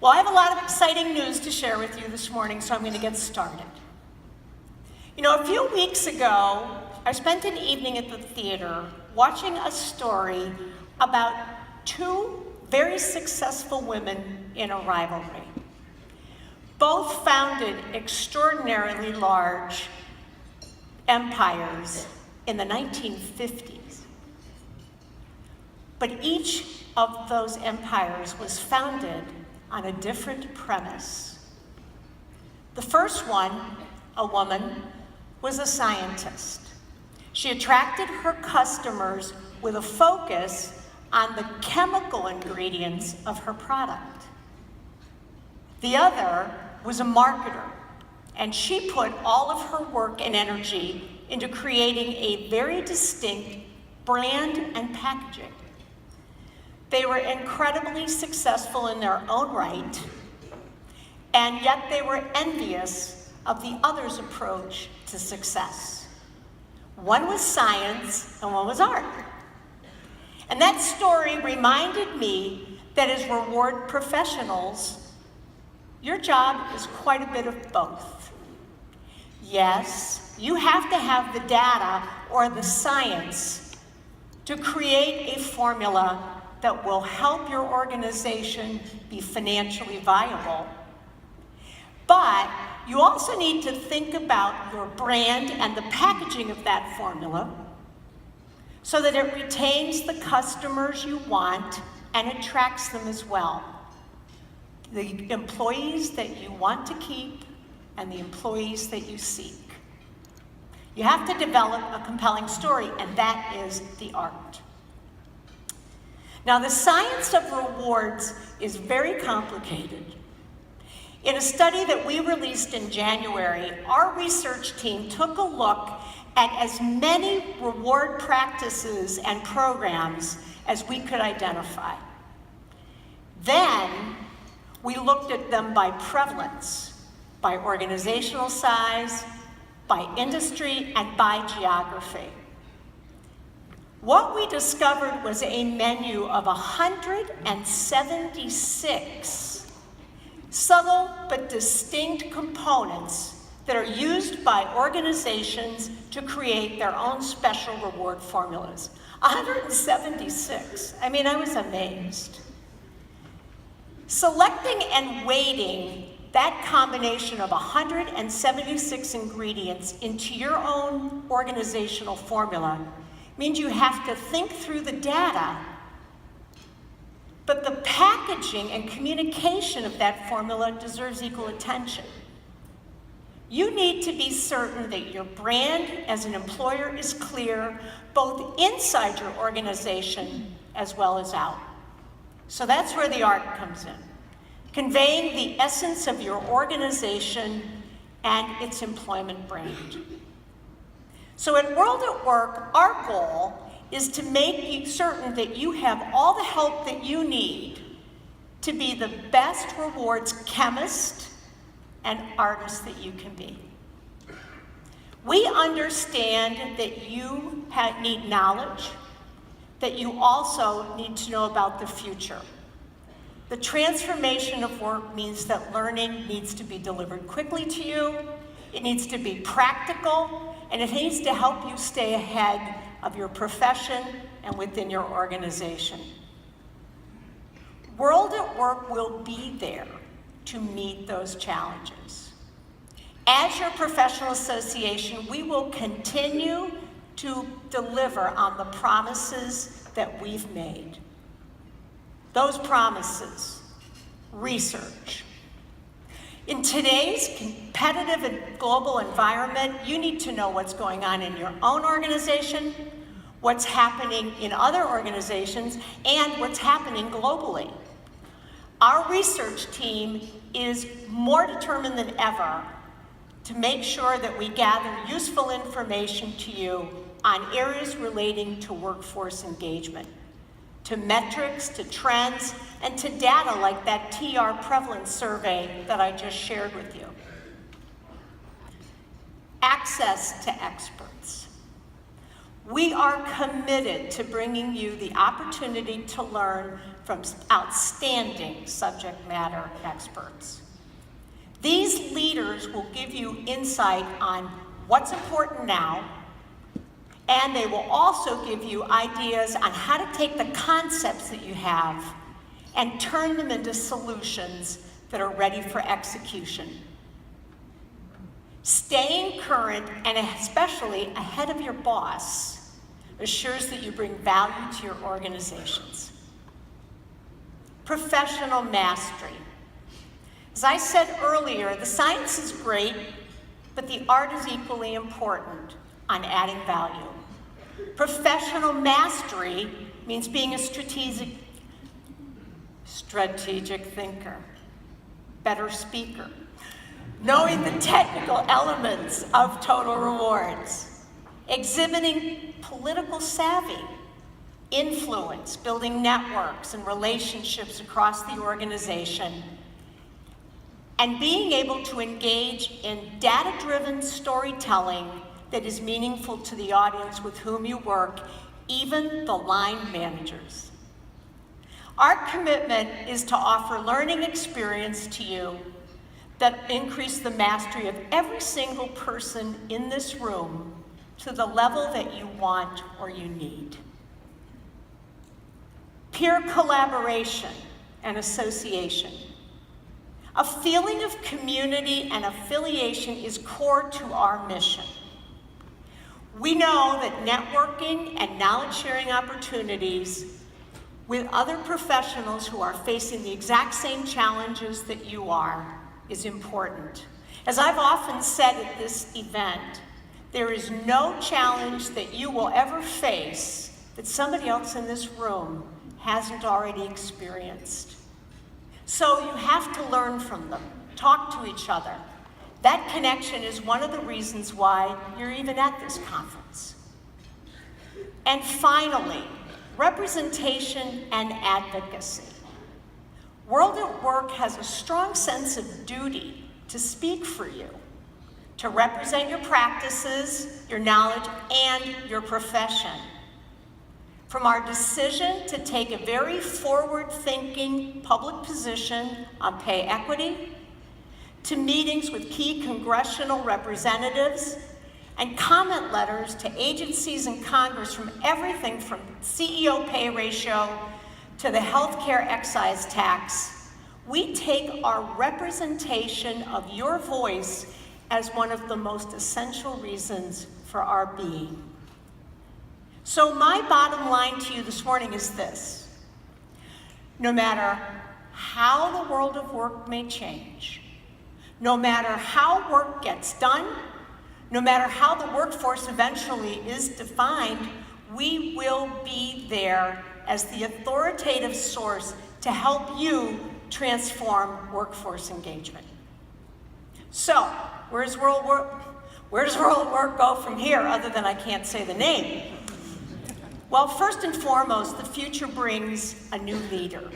Well, I have a lot of exciting news to share with you this morning, so I'm going to get started. You know, a few weeks ago, I spent an evening at the theater watching a story about two very successful women in a rivalry. Both founded extraordinarily large empires in the 1950s. But each of those empires was founded on a different premise. The first one, a woman, was a scientist. She attracted her customers with a focus on the chemical ingredients of her product. The other was a marketer, and she put all of her work and energy into creating a very distinct brand and packaging. They were incredibly successful in their own right, and yet they were envious of the other's approach to success. One was science and one was art. And that story reminded me that as reward professionals, your job is quite a bit of both. Yes, you have to have the data or the science to create a formula that will help your organization be financially viable. But you also need to think about your brand and the packaging of that formula so that it retains the customers you want and attracts them as well. The employees that you want to keep and the employees that you seek. You have to develop a compelling story, and that is the art. Now, the science of rewards is very complicated. In a study that we released in January, our research team took a look at as many reward practices and programs as we could identify. Then, we looked at them by prevalence, by organizational size, by industry, and by geography. What we discovered was a menu of 176 subtle but distinct components that are used by organizations to create their own special reward formulas. 176. I mean, I was amazed. Selecting and weighting that combination of 176 ingredients into your own organizational formula means you have to think through the data, but the packaging and communication of that formula deserves equal attention. You need to be certain that your brand as an employer is clear, both inside your organization as well as out. So that's where the art comes in, conveying the essence of your organization and its employment brand. So at World at Work, our goal is to make certain that you have all the help that you need to be the best rewards chemist and artist that you can be. We understand that you need knowledge, that you also need to know about the future. The transformation of work means that learning needs to be delivered quickly to you, it needs to be practical, and it needs to help you stay ahead of your profession and within your organization. World at Work will be there to meet those challenges. As your professional association, we will continue to deliver on the promises that we've made. Those promises: research. In today's competitive and global environment, you need to know what's going on in your own organization, what's happening in other organizations, and what's happening globally. Our research team is more determined than ever to make sure that we gather useful information to you on areas relating to workforce engagement, to metrics, to trends, and to data like that TR prevalence survey that I just shared with you. Access to experts. We are committed to bringing you the opportunity to learn from outstanding subject matter experts. These leaders will give you insight on what's important now, and they will also give you ideas on how to take the concepts that you have and turn them into solutions that are ready for execution. Staying current, and especially ahead of your boss, assures that you bring value to your organizations. Professional mastery. As I said earlier, the science is great, but the art is equally important on adding value. Professional mastery means being a strategic thinker, better speaker, knowing the technical elements of total rewards, exhibiting political savvy, influence, building networks and relationships across the organization, and being able to engage in data-driven storytelling that is meaningful to the audience with whom you work, even the line managers. Our commitment is to offer learning experience to you that increase the mastery of every single person in this room to the level that you want or you need. Peer collaboration and association. A feeling of community and affiliation is core to our mission. We know that networking and knowledge-sharing opportunities with other professionals who are facing the exact same challenges that you are is important. As I've often said at this event, there is no challenge that you will ever face that somebody else in this room hasn't already experienced. So you have to learn from them, talk to each other. That connection is one of the reasons why you're even at this conference. And finally, representation and advocacy. World at Work has a strong sense of duty to speak for you, to represent your practices, your knowledge, and your profession. From our decision to take a very forward-thinking public position on pay equity, to meetings with key congressional representatives, and comment letters to agencies in Congress from everything from CEO pay ratio to the healthcare excise tax, we take our representation of your voice as one of the most essential reasons for our being. So my bottom line to you this morning is this: no matter how the world of work may change, no matter how work gets done, no matter how the workforce eventually is defined, we will be there as the authoritative source to help you transform workforce engagement. So, where does World at Work go from here, other than I can't say the name? Well, first and foremost, the future brings a new leader.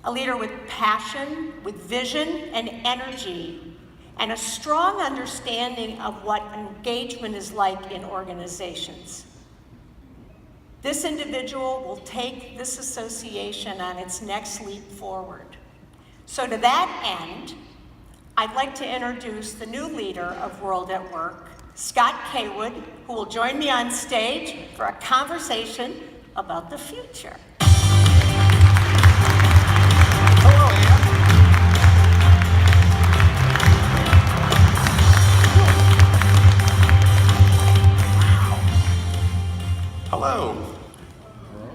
A leader with passion, with vision and energy, and a strong understanding of what engagement is like in organizations. This individual will take this association on its next leap forward. So to that end, I'd like to introduce the new leader of World at Work, Scott Cawood, who will join me on stage for a conversation about the future. Hello.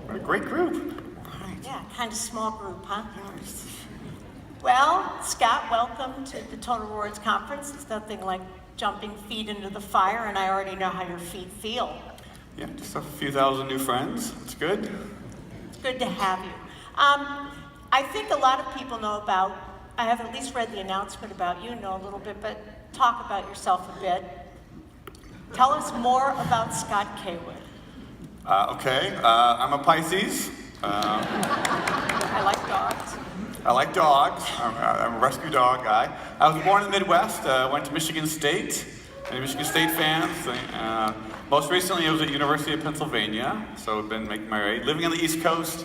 What a great group. Yeah, kind of small group, huh? Well, Scott, welcome to the Total Rewards Conference. It's nothing like jumping feet into the fire, and I already know how your feet feel. Yeah, just a few thousand new friends. It's good. It's good to have you. I think a lot of people know about, I have at least read the announcement about you, know a little bit, but talk about yourself a bit. Tell us more about Scott Cawood. I'm a Pisces. I like dogs. I like dogs. I'm a rescue dog guy. I was born in the Midwest, went to Michigan State. Any Michigan State fans? Most recently I was at University of Pennsylvania, so I've been making my way. Living on the East Coast,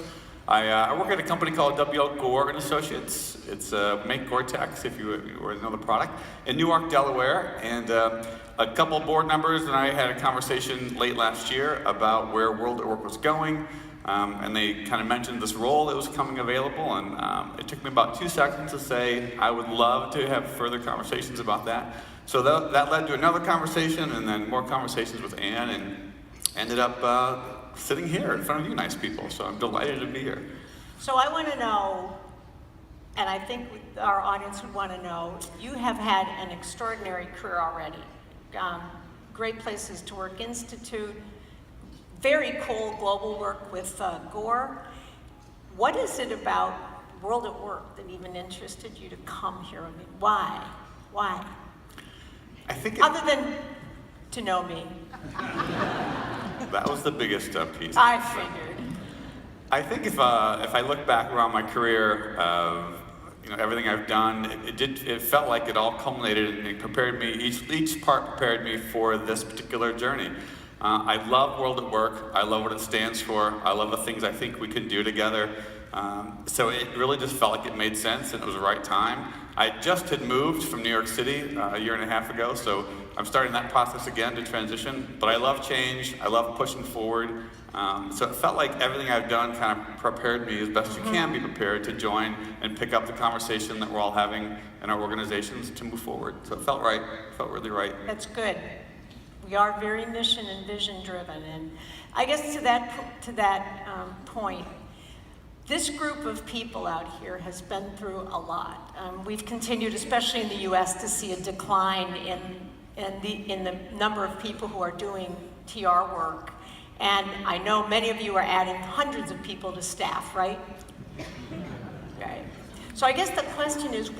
I work at a company called W.L. Gore and Associates. It's make Gore-Tex, if you know the product, in Newark, Delaware. And a couple board members and I had a conversation late last year about where World at Work was going. And they kind of mentioned this role that was coming available, and it took me about 2 seconds to say I would love to have further conversations about that. So that led to another conversation, and then more conversations with Ann, and ended up sitting here in front of you nice people. So I'm delighted to be here. So I want to know, and I think our audience would want to know, you have had an extraordinary career already. Great Places to Work Institute, very cool global work with Gore. What is it about World at Work that even interested you to come here? I mean, why? Why? I think Other than to know me. that was the biggest piece. I figured. I think if I look back around my career, everything I've done, it felt like it all culminated and it prepared me. Each part prepared me for this particular journey. I love World at Work. I love what it stands for. I love the things I think we can do together. So it really just felt like it made sense and it was the right time. I just had moved from New York City a year and a half ago, so I'm starting that process again to transition. But I love change. I love pushing forward. So it felt like everything I've done kind of prepared me as best you can be prepared to join and pick up the conversation that we're all having in our organizations to move forward. So it felt right. It felt really right. That's good. We are very mission and vision driven, and I guess to that point, this group of people out here has been through a lot. We've continued, especially in the U.S., to see a decline in the number of people who are doing TR work, and I know many of you are adding hundreds of people to staff, right? Right. So I guess the question is,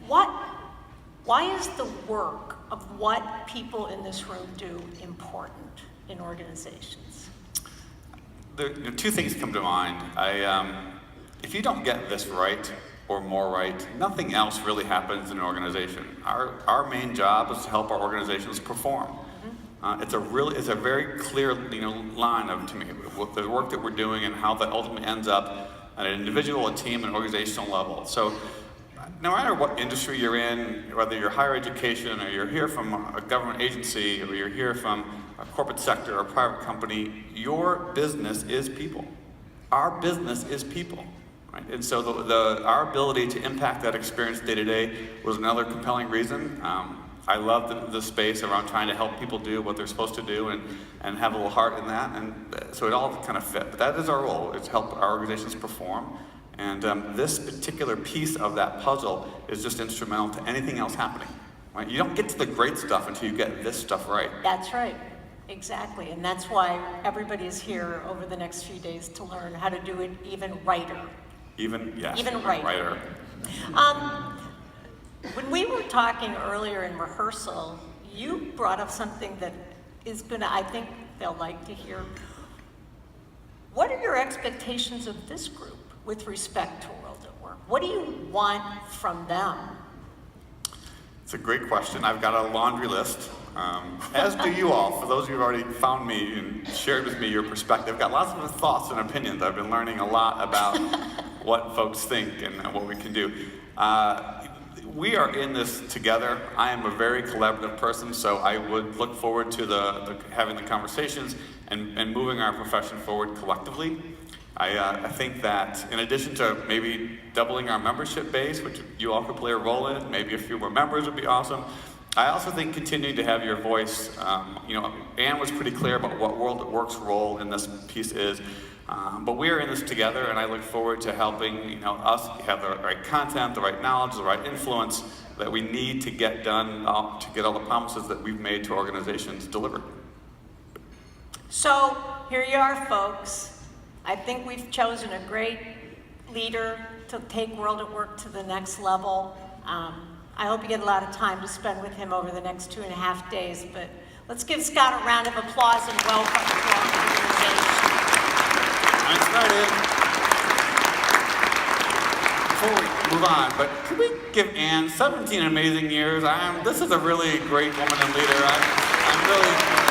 why is the work of what people in this room do important in organizations? Two things come to mind. If you don't get this right or more right, nothing else really happens in an organization. Our main job is to help our organizations perform. It's a very clear line to me with the work that we're doing and how that ultimately ends up at an individual, a team, and organizational level. So no matter what industry you're in, whether you're higher education or you're here from a government agency or you're here from a corporate sector or a private company, your business is people. Our business is people, right? And so our ability to impact that experience day to day was another compelling reason. I love the space around trying to help people do what they're supposed to do and have a little heart in that, and so it all kind of fit. But that is our role, is to help our organizations perform. And this particular piece of that puzzle is just instrumental to anything else happening. Right? You don't get to the great stuff until you get this stuff right. That's right, exactly. And that's why everybody is here over the next few days to learn how to do it even righter. Even righter. When we were talking earlier in rehearsal, you brought up something that is I think they'll like to hear. What are your expectations of this group with respect to World at Work? What do you want from them? It's a great question. I've got a laundry list, as do you all. For those of you who've already found me and shared with me your perspective, I've got lots of thoughts and opinions. I've been learning a lot about what folks think and what we can do. We are in this together. I am a very collaborative person, so I would look forward to having the conversations and moving our profession forward collectively. I think that in addition to maybe doubling our membership base, which you all could play a role in, maybe a few more members would be awesome. I also think continuing to have your voice, Ann was pretty clear about what World at Work's role in this piece is, but we are in this together, and I look forward to helping us have the right content, the right knowledge, the right influence that we need to get done to get all the promises that we've made to organizations delivered. So here you are, folks. I think we've chosen a great leader to take World at Work to the next level. I hope you get a lot of time to spend with him over the next 2.5 days, but let's give Scott a round of applause and welcome to our organization. I'm excited. Before we move on, but could we give Ann 17 amazing years? This is a really great woman and leader. I'm really